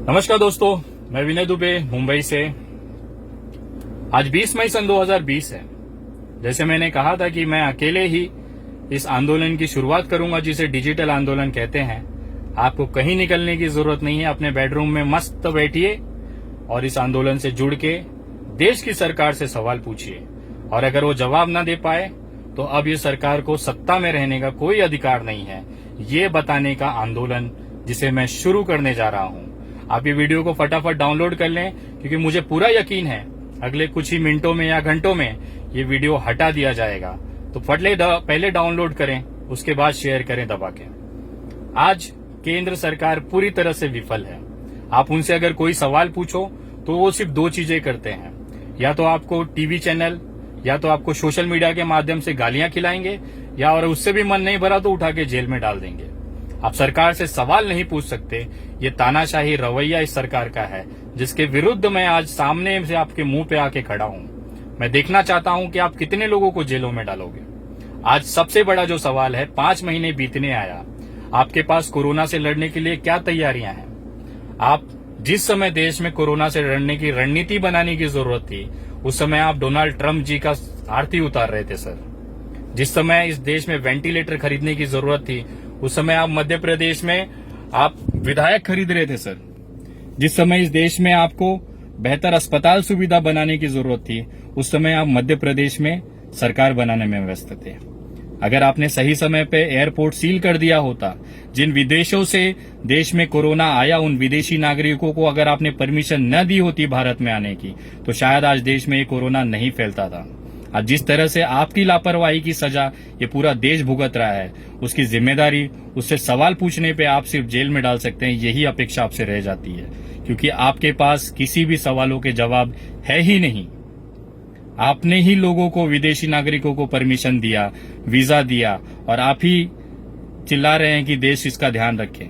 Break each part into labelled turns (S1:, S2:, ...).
S1: नमस्कार दोस्तों, मैं विनय दुबे मुंबई से। आज 20 मई सन 2020 है। जैसे मैंने कहा था कि मैं अकेले ही इस आंदोलन की शुरुआत करूंगा जिसे डिजिटल आंदोलन कहते हैं। आपको कहीं निकलने की जरूरत नहीं है, अपने बेडरूम में मस्त बैठिए और इस आंदोलन से जुड़ के देश की सरकार से सवाल पूछिए। और अगर वो जवाब ना दे पाए तो अब ये सरकार को सत्ता में रहने का कोई अधिकार नहीं है, ये बताने का आंदोलन जिसे मैं शुरू करने जा रहा हूं। आप ये वीडियो को फटाफट डाउनलोड कर लें, क्योंकि मुझे पूरा यकीन है अगले कुछ ही मिनटों में या घंटों में ये वीडियो हटा दिया जाएगा। तो पहले डाउनलोड करें, उसके बाद शेयर करें दबा के। आज केंद्र सरकार पूरी तरह से विफल है। आप उनसे अगर कोई सवाल पूछो तो वो सिर्फ दो चीजें करते हैं, या तो आपको टीवी चैनल या तो आपको सोशल मीडिया के माध्यम से गालियां खिलाएंगे, या और उससे भी मन नहीं भरा तो उठा के जेल में डाल देंगे। आप सरकार से सवाल नहीं पूछ सकते। ये तानाशाही रवैया इस सरकार का है, जिसके विरुद्ध मैं आज सामने से आपके मुंह पे आके खड़ा हूं। मैं देखना चाहता हूं कि आप कितने लोगों को जेलों में डालोगे। आज सबसे बड़ा जो सवाल है, 5 महीने बीतने आया, आपके पास कोरोना से लड़ने के लिए क्या तैयारियां हैं? आप जिस समय देश में कोरोना से लड़ने की रणनीति बनाने की जरूरत थी, उस समय आप डोनाल्ड ट्रंप जी का आरती उतार रहे थे सर। जिस समय इस देश में वेंटिलेटर खरीदने की जरूरत थी, उस समय आप मध्य प्रदेश में आप विधायक खरीद रहे थे सर। जिस समय इस देश में आपको बेहतर अस्पताल सुविधा बनाने की जरूरत थी, उस समय आप मध्य प्रदेश में सरकार बनाने में व्यस्त थे। अगर आपने सही समय पे एयरपोर्ट सील कर दिया होता, जिन विदेशों से देश में कोरोना आया उन विदेशी नागरिकों को अगर आपने परमिशन न दी होती भारत में आने की, तो शायद आज देश में ये कोरोना नहीं फैलता था। आज जिस तरह से आपकी लापरवाही की सजा ये पूरा देश भुगत रहा है, उसकी जिम्मेदारी, उससे सवाल पूछने पे आप सिर्फ जेल में डाल सकते हैं, यही अपेक्षा आपसे रह जाती है, क्योंकि आपके पास किसी भी सवालों के जवाब है ही नहीं। आपने ही लोगों को, विदेशी नागरिकों को परमिशन दिया, वीजा दिया, और आप ही चिल्ला रहे हैं कि देश इसका ध्यान रखे।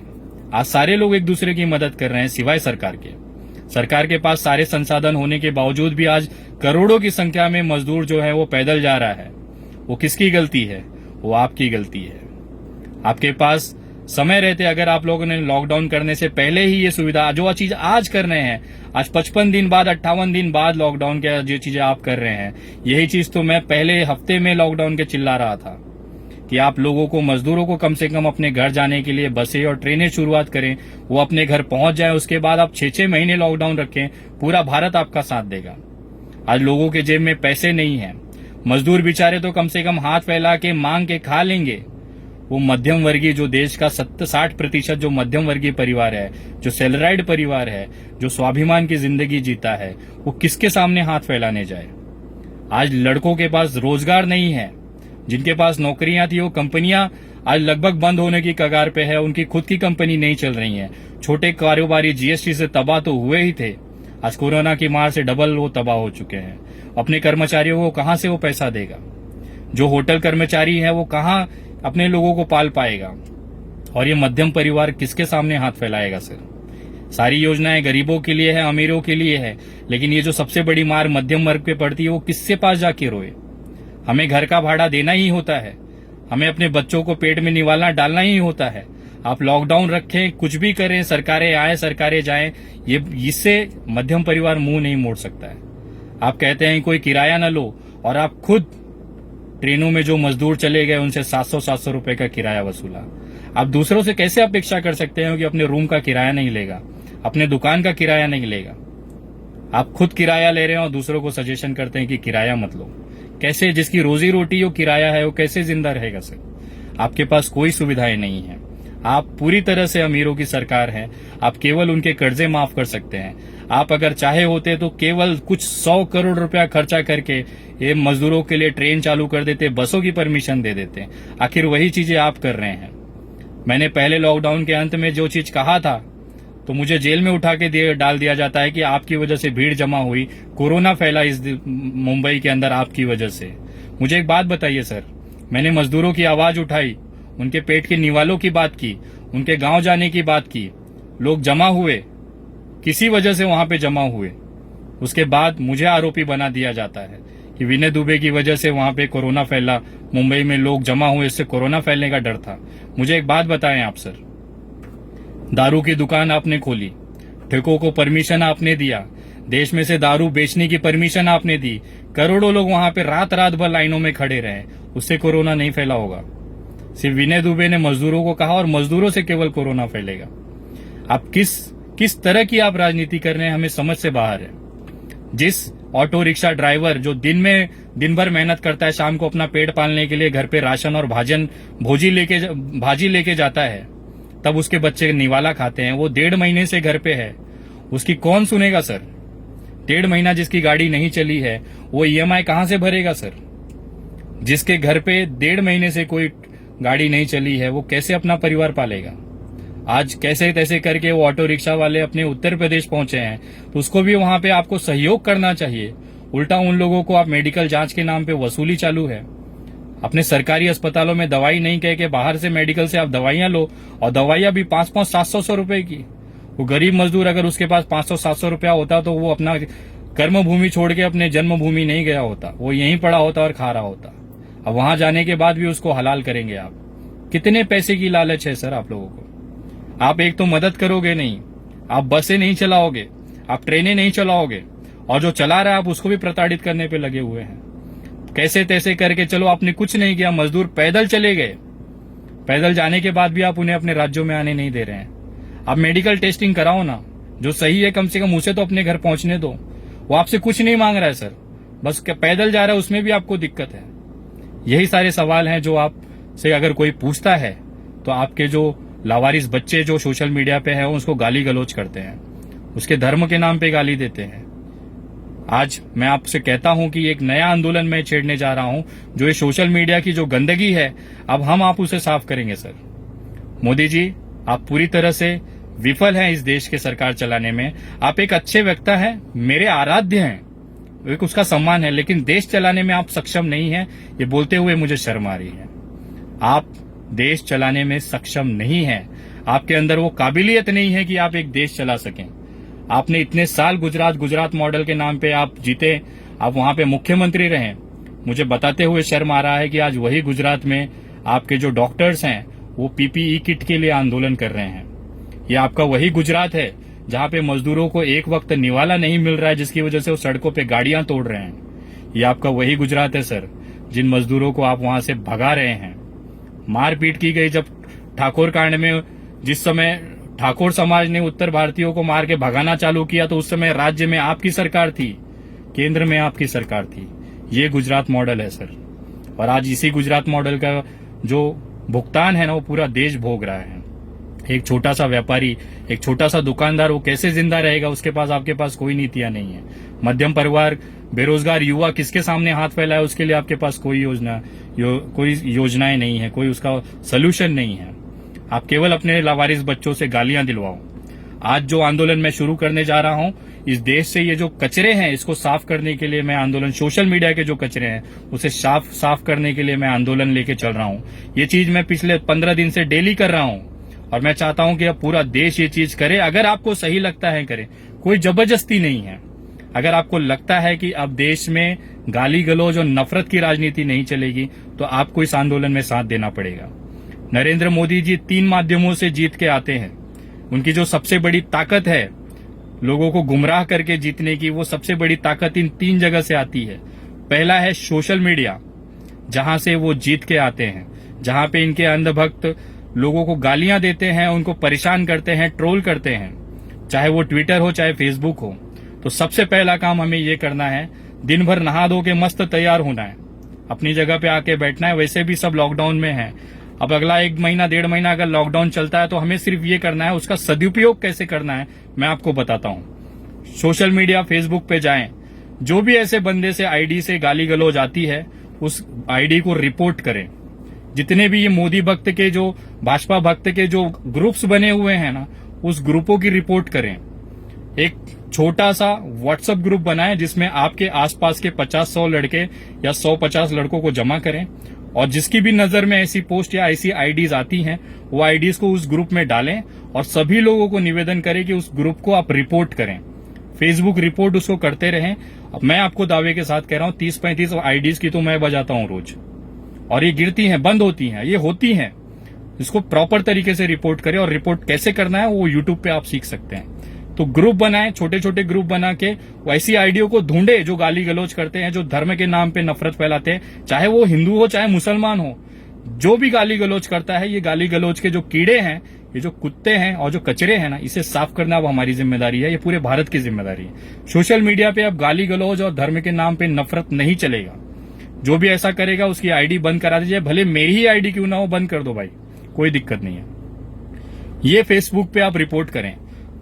S1: आज सारे लोग एक दूसरे की मदद कर रहे हैं सिवाय सरकार के। सरकार के पास सारे संसाधन होने के बावजूद भी आज करोड़ों की संख्या में मजदूर जो है वो पैदल जा रहा है। वो किसकी गलती है? वो आपकी गलती है। आपके पास समय रहते अगर आप लोगों ने लॉकडाउन करने से पहले ही ये सुविधा, जो चीज आज कर रहे हैं, आज 55 दिन बाद, 58 दिन बाद लॉकडाउन के जो चीजें आप कर रहे हैं, यही चीज तो मैं पहले हफ्ते में लॉकडाउन के चिल्ला रहा था कि आप लोगों को, मजदूरों को कम से कम अपने घर जाने के लिए बसें और ट्रेनें शुरुआत करें, वो अपने घर पहुंच जाए। उसके बाद आप 6-6 महीने लॉकडाउन रखें, पूरा भारत आपका साथ देगा। आज लोगों के जेब में पैसे नहीं है, मजदूर बेचारे तो कम से कम हाथ फैला के मांग के खा लेंगे। वो मध्यम वर्गीय, जो देश का 60% जो मध्यम वर्गीय परिवार है, जो सैलराइड परिवार है, जो स्वाभिमान की जिंदगी जीता है, वो किसके सामने हाथ फैलाने जाए? आज लड़कों के पास रोजगार नहीं है, जिनके पास नौकरियां थी वो कंपनियां आज लगभग बंद होने की कगार पे है, उनकी खुद की कंपनी नहीं चल रही है। छोटे कारोबारी जीएसटी से तबाह तो हुए ही थे, आज कोरोना की मार से डबल वो तबाह हो चुके हैं। अपने कर्मचारियों को कहां से वो पैसा देगा? जो होटल कर्मचारी है वो कहां अपने लोगों को पाल पाएगा? और ये मध्यम परिवार किसके सामने हाथ फैलाएगा सर? सारी योजनाएं गरीबों के लिए है, अमीरों के लिए है, लेकिन ये जो सबसे बड़ी मार मध्यम वर्ग पे पड़ती है, वो किससे पास जाके रोए? हमें घर का भाड़ा देना ही होता है, हमें अपने बच्चों को पेट में निवालना डालना ही होता है। आप लॉकडाउन रखें, कुछ भी करें, सरकारें आए सरकारें जाएं, ये इससे मध्यम परिवार मुंह नहीं मोड़ सकता है। आप कहते हैं कोई किराया न लो, और आप खुद ट्रेनों में जो मजदूर चले गए उनसे 700-700 रुपए का किराया वसूला। आप दूसरों से कैसे अपेक्षा कर सकते हैं कि अपने रूम का किराया नहीं लेगा, अपने दुकान का किराया नहीं लेगा? आप खुद किराया ले रहे हैं और दूसरों को सजेशन करते हैं कि किराया मत लो। कैसे? जिसकी रोजी रोटी वो किराया है, वो कैसे जिंदा रहेगा सर? आपके पास कोई सुविधाएं नहीं है। आप पूरी तरह से अमीरों की सरकार है। आप केवल उनके कर्जे माफ कर सकते हैं। आप अगर चाहे होते तो केवल कुछ 100 करोड़ रुपया खर्चा करके ये मजदूरों के लिए ट्रेन चालू कर देते, बसों की परमिशन दे देते। आखिर वही चीजें आप कर रहे हैं। मैंने पहले लॉकडाउन के अंत में जो चीज कहा था, तो मुझे जेल में उठा के डाल दिया जाता है कि आपकी वजह से भीड़ जमा हुई, कोरोना फैला इस मुंबई के अंदर आपकी वजह से। मुझे एक बात बताइए सर, मैंने मजदूरों की आवाज उठाई, उनके पेट के निवालों की बात की, उनके गांव जाने की बात की। लोग जमा हुए, किसी वजह से वहां पे जमा हुए, उसके बाद मुझे आरोपी बना दिया जाता है कि विनय दुबे की वजह से वहां पे कोरोना फैला, मुंबई में लोग जमा हुए, इससे कोरोना फैलने का डर था। मुझे एक बात बताएं आप सर, दारू की दुकान आपने खोली, ठेकों को परमिशन आपने दिया, देश में से दारू बेचने की परमिशन आपने दी, करोड़ों लोग वहां पे रात रात भर लाइनों में खड़े रहे, उससे कोरोना नहीं फैला होगा। सिर्फ विनय दुबे ने मजदूरों को कहा और मजदूरों से केवल कोरोना फैलेगा। आप किस तरह की आप राजनीति कर रहे हैं, हमें समझ से बाहर है। जिस ऑटो रिक्शा ड्राइवर जो दिन भर मेहनत करता है, शाम को अपना पेट पालने के लिए घर पे राशन और भाजी लेके जाता है, तब उसके बच्चे निवाला खाते हैं, वो 1.5 महीने से घर पे है, उसकी कौन सुनेगा सर? 1.5 महीना जिसकी गाड़ी नहीं चली है, वो ईएमआई कहां से भरेगा सर? जिसके घर पे 1.5 महीने से कोई गाड़ी नहीं चली है, वो कैसे अपना परिवार पालेगा? आज कैसे तैसे करके वो ऑटो रिक्शा वाले अपने उत्तर प्रदेश पहुंचे हैं, तो उसको भी वहां पे आपको सहयोग करना चाहिए। उल्टा उन लोगों को आप मेडिकल जांच के नाम पे वसूली चालू है। अपने सरकारी अस्पतालों में दवाई नहीं कह के बाहर से मेडिकल से आप दवाइयां लो, और दवाइयां भी 500-700 रुपए की। वो गरीब मजदूर अगर उसके पास 500-700 रुपया होता तो वो अपना कर्म भूमि छोड़ के अपने जन्मभूमि नहीं गया होता, वो यहीं पड़ा होता और खा रहा होता। अब वहां जाने के बाद भी उसको हलाल करेंगे आप? कितने पैसे की लालच है सर आप लोगों को? आप एक तो मदद करोगे नहीं, आप बसें नहीं चलाओगे, आप ट्रेनें नहीं चलाओगे, और जो चला रहा है आप उसको भी प्रताड़ित करने पे लगे हुए हैं। कैसे तैसे करके चलो, आपने कुछ नहीं किया, मजदूर पैदल चले गए, पैदल जाने के बाद भी आप उन्हें अपने राज्यों में आने नहीं दे रहे हैं। आप मेडिकल टेस्टिंग कराओ ना, जो सही है कम से कम उसे तो अपने घर पहुंचने दो। वो आपसे कुछ नहीं मांग रहा है सर, बस पैदल जा रहा है, उसमें भी आपको दिक्कत है। यही सारे सवाल हैं जो आपसे अगर कोई पूछता है तो आपके जो लावारिस बच्चे जो सोशल मीडिया पे हैं उसको गाली गलौज करते हैं, उसके धर्म के नाम पे गाली देते हैं। आज मैं आपसे कहता हूं कि एक नया आंदोलन मैं छेड़ने जा रहा हूं, जो ये सोशल मीडिया की जो गंदगी है, अब आप उसे साफ करेंगे सर। मोदी जी, आप पूरी तरह से विफल हैं इस देश के सरकार चलाने में। आप एक अच्छे वक्ता हैं, मेरे आराध्य हैं, एक उसका सम्मान है, लेकिन देश चलाने में आप सक्षम नहीं हैं। ये बोलते हुए मुझे शर्म आ रही है। आप देश चलाने में सक्षम नहीं है, आपके अंदर वो काबिलियत नहीं है कि आप एक देश चला सकें। आपने इतने साल गुजरात मॉडल के नाम पे आप जीते, आप वहां पे मुख्यमंत्री रहे। मुझे बताते हुए शर्म आ रहा है कि आज वही गुजरात में आपके जो डॉक्टर्स हैं वो पीपीई किट के लिए आंदोलन कर रहे हैं। ये आपका वही गुजरात है जहां पे मजदूरों को एक वक्त निवाला नहीं मिल रहा है, जिसकी वजह से वो सड़कों पे गाड़ियां तोड़ रहे हैं। ये आपका वही गुजरात है सर, जिन मजदूरों को आप वहां से भगा रहे हैं। मारपीट की गई जब ठाकुर कांड में, जिस समय ठाकुर समाज ने उत्तर भारतीयों को मार के भगाना चालू किया, तो उस समय राज्य में आपकी सरकार थी, केंद्र में आपकी सरकार थी। ये गुजरात मॉडल है सर, और आज इसी गुजरात मॉडल का जो भुगतान है ना, वो पूरा देश भोग रहा है। एक छोटा सा व्यापारी, एक छोटा सा दुकानदार, वो कैसे जिंदा रहेगा? उसके पास, आपके पास कोई नीतियां नहीं है। मध्यम परिवार, बेरोजगार युवा किसके सामने हाथ फैलाए, उसके लिए आपके पास कोई योजनाएं नहीं है, कोई उसका सोल्यूशन नहीं है। आप केवल अपने लावारिस बच्चों से गालियां दिलवाओ। आज जो आंदोलन मैं शुरू करने जा रहा हूं, इस देश से ये जो कचरे हैं इसको साफ करने के लिए मैं आंदोलन, सोशल मीडिया के जो कचरे हैं उसे साफ करने के लिए मैं आंदोलन लेके चल रहा हूं। ये चीज मैं पिछले 15 दिन से डेली कर रहा हूं, और मैं चाहता हूं कि अब पूरा देश ये चीज करे। अगर आपको सही लगता है करे, कोई जबरदस्ती नहीं है। अगर आपको लगता है कि अब देश में गाली गलौज और नफरत की राजनीति नहीं चलेगी, तो आपको इस आंदोलन में साथ देना पड़ेगा। नरेंद्र मोदी जी 3 माध्यमों से जीत के आते हैं। उनकी जो सबसे बड़ी ताकत है लोगों को गुमराह करके जीतने की, वो सबसे बड़ी ताकत इन 3 जगह से आती है। पहला है सोशल मीडिया, जहां से वो जीत के आते हैं, जहां पे इनके अंधभक्त लोगों को गालियां देते हैं, उनको परेशान करते हैं, ट्रोल करते हैं, चाहे वो ट्विटर हो चाहे फेसबुक हो। तो सबसे पहला काम हमें ये करना है, दिन भर नहा धो के मस्त तैयार होना है, अपनी जगह पे आके बैठना है। वैसे भी सब लॉकडाउन में है, अब अगला 1 महीना 1.5 महीना अगर लॉकडाउन चलता है तो हमें सिर्फ ये करना है, उसका सदुपयोग कैसे करना है मैं आपको बताता हूं। सोशल मीडिया, फेसबुक पे जाएं, जो भी ऐसे बंदे से आईडी से गाली गलौज आती है उस आईडी को रिपोर्ट करें। जितने भी ये मोदी भक्त के, जो भाजपा भक्त के जो ग्रुप्स बने हुए हैं ना, उस ग्रुपों की रिपोर्ट करें। एक छोटा सा व्हाट्सएप ग्रुप बनाएं जिसमें आपके आसपास के 50-100 लड़के या 150 लड़कों को जमा करें, और जिसकी भी नजर में ऐसी पोस्ट या ऐसी आईडीज आती हैं वो आईडीज को उस ग्रुप में डालें, और सभी लोगों को निवेदन करें कि उस ग्रुप को आप रिपोर्ट करें। फेसबुक रिपोर्ट उसको करते रहें। अब मैं आपको दावे के साथ कह रहा हूं, 30-35 आईडीज की तो मैं बजाता हूं रोज, और ये गिरती हैं, बंद होती हैं, ये होती हैं। इसको प्रॉपर तरीके से रिपोर्ट करें, और रिपोर्ट कैसे करना है वो यूट्यूब पे आप सीख सकते हैं। तो ग्रुप बनाए, छोटे छोटे ग्रुप बना के वैसी आईडियो को ढूंढे जो गाली गलौज करते हैं, जो धर्म के नाम पे नफरत फैलाते हैं, चाहे वो हिंदू हो चाहे मुसलमान हो। जो भी गाली गलौज करता है, ये गाली गलौज के जो कीड़े हैं, ये जो कुत्ते हैं और जो कचरे हैं ना, इसे साफ करना अब हमारी जिम्मेदारी है। ये पूरे भारत की जिम्मेदारी है। सोशल मीडिया पे अब गाली गलौज और धर्म के नाम पे नफरत नहीं चलेगा। जो भी ऐसा करेगा उसकी आईडी बंद करा दीजिए, भले मेरी ही आईडी क्यों ना हो, बंद कर दो भाई, कोई दिक्कत नहीं है। ये फेसबुक पे आप रिपोर्ट करें।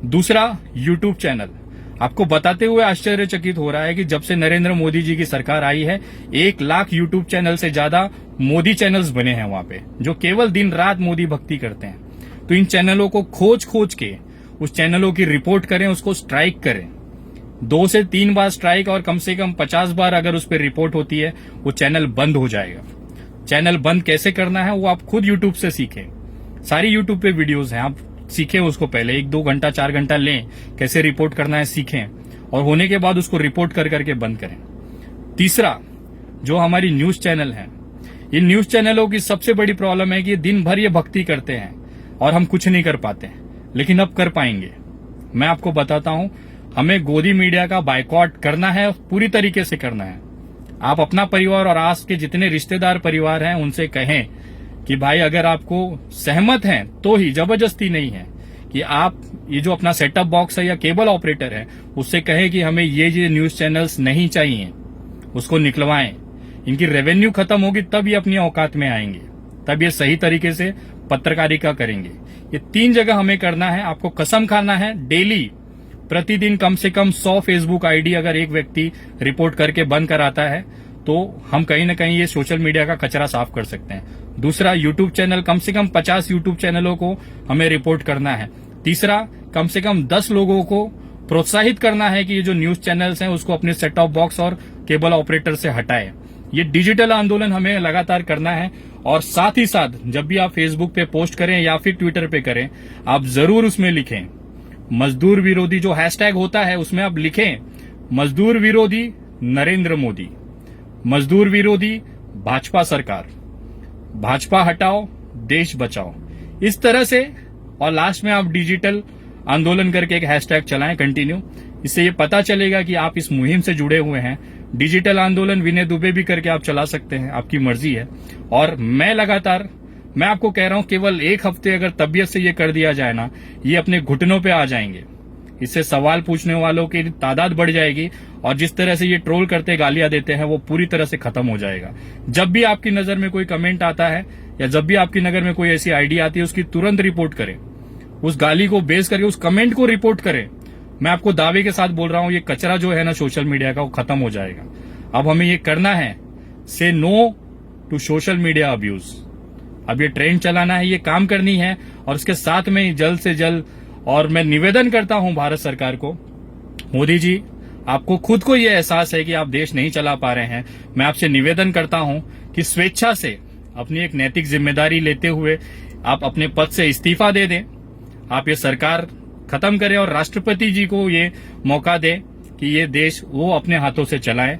S1: दूसरा, यूट्यूब चैनल। आपको बताते हुए आश्चर्यचकित हो रहा है कि जब से नरेंद्र मोदी जी की सरकार आई है, 1 लाख यूट्यूब चैनल से ज्यादा मोदी चैनल्स बने हैं वहां पे, जो केवल दिन रात मोदी भक्ति करते हैं। तो इन चैनलों को खोज खोज के उस चैनलों की रिपोर्ट करें, उसको स्ट्राइक करें। 2 से 3 बार स्ट्राइक और कम से कम 50 बार अगर उस पर रिपोर्ट होती है, वो चैनल बंद हो जाएगा। चैनल बंद कैसे करना है वो आप खुद यूट्यूब से सीखें। सारी यूट्यूब पे वीडियोस हैं, आप सीखें उसको। पहले 1-2 घंटा 4 घंटा लें, कैसे रिपोर्ट करना है सीखें, और होने के बाद उसको रिपोर्ट कर करके बंद करें। तीसरा, जो हमारी न्यूज चैनल है, इन न्यूज चैनलों की सबसे बड़ी प्रॉब्लम है कि ये दिन भर ये भक्ति करते हैं और हम कुछ नहीं कर पाते, लेकिन अब कर पाएंगे। मैं आपको बताता हूं, हमें गोदी मीडिया का बायकॉट करना है, पूरी तरीके से करना है। आप अपना परिवार और आस के जितने रिश्तेदार परिवार हैं उनसे कहें कि भाई अगर आपको सहमत हैं तो ही, जबरदस्ती नहीं है, कि आप ये जो अपना सेटअप बॉक्स है या केबल ऑपरेटर है उससे कहें कि हमें ये न्यूज चैनल्स नहीं चाहिए, उसको निकलवाएं। इनकी रेवेन्यू खत्म होगी तब ये अपनी औकात में आएंगे, तब ये सही तरीके से पत्रकारिता करेंगे। ये 3 जगह हमें करना है। आपको कसम खाना है, डेली प्रतिदिन कम से कम 100 फेसबुक आईडी अगर एक व्यक्ति रिपोर्ट करके बंद कराता है तो हम कहीं ना कहीं ये सोशल मीडिया का कचरा साफ कर सकते हैं। दूसरा, यूट्यूब चैनल, कम से कम 50 यूट्यूब चैनलों को हमें रिपोर्ट करना है। तीसरा, कम से कम 10 लोगों को प्रोत्साहित करना है कि ये जो न्यूज चैनल्स हैं उसको अपने सेट टॉप बॉक्स और केबल ऑपरेटर से हटाए। ये डिजिटल आंदोलन हमें लगातार करना है। और साथ ही साथ जब भी आप फेसबुक पे पोस्ट करें या फिर ट्विटर पे करें, आप जरूर उसमें लिखें मजदूर विरोधी, जो हैशटैग होता है उसमें आप लिखें मजदूर विरोधी नरेंद्र मोदी, मजदूर विरोधी भाजपा सरकार, भाजपा हटाओ देश बचाओ, इस तरह से। और लास्ट में आप डिजिटल आंदोलन करके एक हैशटैग चलाएं कंटिन्यू। इससे ये पता चलेगा कि आप इस मुहिम से जुड़े हुए हैं। डिजिटल आंदोलन विनय दुबे भी करके आप चला सकते हैं, आपकी मर्जी है। और मैं आपको कह रहा हूं, केवल 1 हफ्ते अगर तबीयत से ये कर दिया जाए ना, ये अपने घुटनों पे आ जाएंगे। इससे सवाल पूछने वालों की तादाद बढ़ जाएगी और जिस तरह से ये ट्रोल करते गालियां देते हैं वो पूरी तरह से खत्म हो जाएगा। जब भी आपकी नजर में कोई कमेंट आता है या जब भी आपकी नजर में कोई ऐसी आईडी आती है, उसकी तुरंत रिपोर्ट करें। उस गाली को बेस करके उस कमेंट को रिपोर्ट करें। मैं आपको दावे के साथ बोल रहा हूं, ये कचरा जो है ना सोशल मीडिया का, वो खत्म हो जाएगा। अब हमें ये करना है, say no to social media abuse. अब ये ट्रेंड चलाना है, ये काम करनी है। और उसके साथ में जल्द से जल्द, और मैं निवेदन करता हूं भारत सरकार को, मोदी जी आपको खुद को ये एहसास है कि आप देश नहीं चला पा रहे हैं। मैं आपसे निवेदन करता हूं कि स्वेच्छा से अपनी एक नैतिक जिम्मेदारी लेते हुए आप अपने पद से इस्तीफा दे दें। आप ये सरकार खत्म करें और राष्ट्रपति जी को ये मौका दें कि ये देश वो अपने हाथों से चलाएं।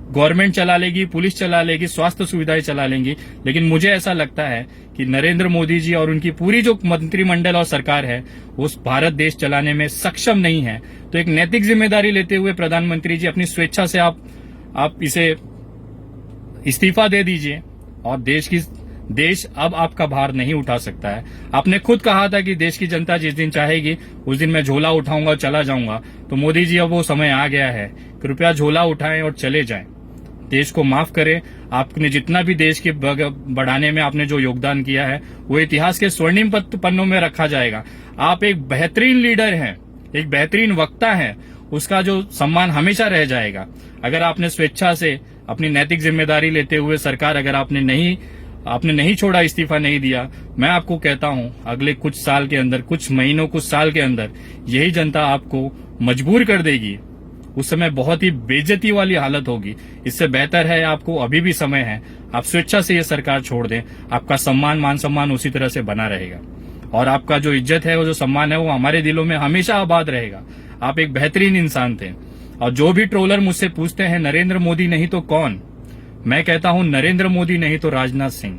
S1: गवर्नमेंट चला लेगी, पुलिस चला लेगी, स्वास्थ्य सुविधाएं चला लेंगी, लेकिन मुझे ऐसा लगता है कि नरेंद्र मोदी जी और उनकी पूरी जो मंत्रिमंडल और सरकार है वो भारत देश चलाने में सक्षम नहीं है। तो एक नैतिक जिम्मेदारी लेते हुए प्रधानमंत्री जी अपनी स्वेच्छा से आप इसे इस्तीफा दे दीजिए और देश अब आपका भार नहीं उठा सकता है। आपने खुद कहा था कि देश की जनता जिस दिन चाहेगी उस दिन मैं झोला उठाऊंगा और चला जाऊंगा। तो मोदी जी अब वो समय आ गया है, कृपया झोला उठाएं और चले जाएं। देश को माफ करें। आपने जितना भी देश के बढ़ाने में आपने जो योगदान किया है वो इतिहास के स्वर्णिम पन्नों में रखा जाएगा। आप एक बेहतरीन लीडर हैं, एक बेहतरीन वक्ता हैं, उसका जो सम्मान हमेशा रह जाएगा। अगर आपने स्वेच्छा से अपनी नैतिक जिम्मेदारी लेते हुए सरकार अगर आपने नहीं छोड़ा, इस्तीफा नहीं दिया, मैं आपको कहता हूं अगले कुछ साल के अंदर, कुछ महीनों, कुछ साल के अंदर यही जनता आपको मजबूर कर देगी। उस समय बहुत ही बेइज्जती वाली हालत होगी। इससे बेहतर है, आपको अभी भी समय है, आप स्वेच्छा से ये सरकार छोड़ दें। आपका सम्मान, मान सम्मान उसी तरह से बना रहेगा और आपका जो इज्जत है, वो जो सम्मान है, वो हमारे दिलों में हमेशा आबाद रहेगा। आप एक बेहतरीन इंसान थे। और जो भी ट्रोलर मुझसे पूछते हैं नरेंद्र मोदी नहीं तो कौन, मैं कहता हूं नरेंद्र मोदी नहीं तो राजनाथ सिंह,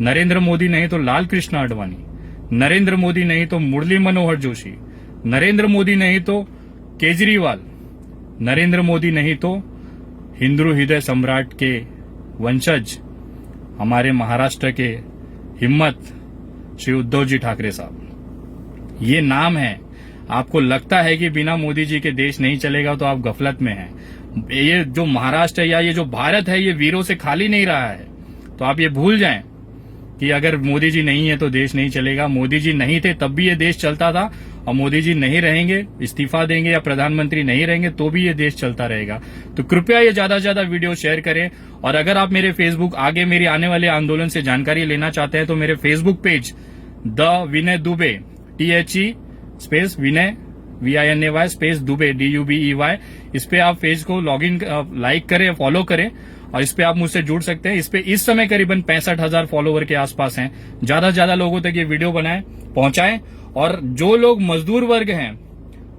S1: नरेंद्र मोदी नहीं तो लाल कृष्ण आडवाणी, नरेंद्र मोदी नहीं तो मुरली मनोहर जोशी, नरेंद्र मोदी नहीं तो केजरीवाल, नरेंद्र मोदी नहीं तो हिंदू हृदय सम्राट के वंशज हमारे महाराष्ट्र के हिम्मत श्री उद्धव जी ठाकरे साहब। ये नाम है। आपको लगता है कि बिना मोदी जी के देश नहीं चलेगा तो आप गफलत में हैं। ये जो महाराष्ट्र या ये जो भारत है ये वीरों से खाली नहीं रहा है। तो आप ये भूल जाएं कि अगर मोदी जी नहीं है तो देश नहीं चलेगा। मोदी जी नहीं थे तब भी ये देश चलता था, और मोदी जी नहीं रहेंगे, इस्तीफा देंगे या प्रधानमंत्री नहीं रहेंगे तो भी ये देश चलता रहेगा। तो कृपया ये ज्यादा से ज्यादा वीडियो शेयर करें। और अगर आप मेरे फेसबुक आगे मेरी आने वाले आंदोलन से जानकारी लेना चाहते हैं तो मेरे Facebook page the Vinay Dubey THE space Vinay VINAY space Dubey DUBEY, इस पे आप पेज को लॉगिन लाइक करें, फॉलो करें और इस पे आप मुझसे जुड़ सकते हैं। इस पे इस समय करीबन 65,000 फॉलोवर के आसपास हैं। ज्यादा से ज्यादा लोगों तक ये वीडियो बनाएं, पहुंचाएं। और जो लोग मजदूर वर्ग हैं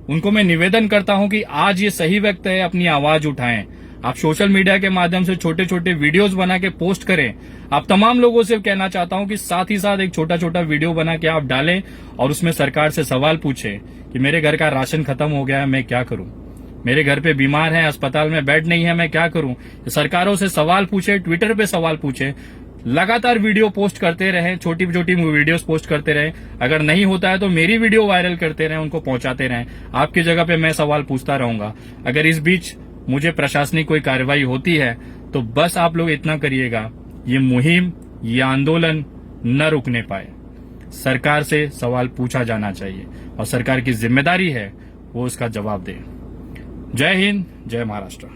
S1: उनको मैं निवेदन करता हूं कि आज ये सही वक्त है, अपनी आवाज उठाएं। आप सोशल मीडिया के माध्यम से छोटे छोटे वीडियोस बना के पोस्ट करें। आप तमाम लोगों से कहना चाहता हूं कि साथ ही साथ एक छोटा छोटा वीडियो बना के आप डालें और उसमें सरकार से सवाल पूछें कि मेरे घर का राशन खत्म हो गया है, मैं क्या करूं, मेरे घर पे बीमार है, अस्पताल में बेड नहीं है, मैं क्या करूं। सरकारों से सवाल पूछे, ट्विटर पे सवाल पूछे, लगातार वीडियो पोस्ट करते रहें, छोटी छोटी वीडियोस पोस्ट करते रहें। अगर नहीं होता है तो मेरी वीडियो वायरल करते रहें, उनको पहुंचाते रहें। आपकी जगह पे मैं सवाल पूछता रहूंगा। अगर इस बीच मुझे प्रशासनिक कोई कार्रवाई होती है तो बस आप लोग इतना करिएगा, ये मुहिम, ये आंदोलन न रुकने पाए। सरकार से सवाल पूछा जाना चाहिए और सरकार की जिम्मेदारी है वो उसका जवाब दे। जय हिंद, जय महाराष्ट्र।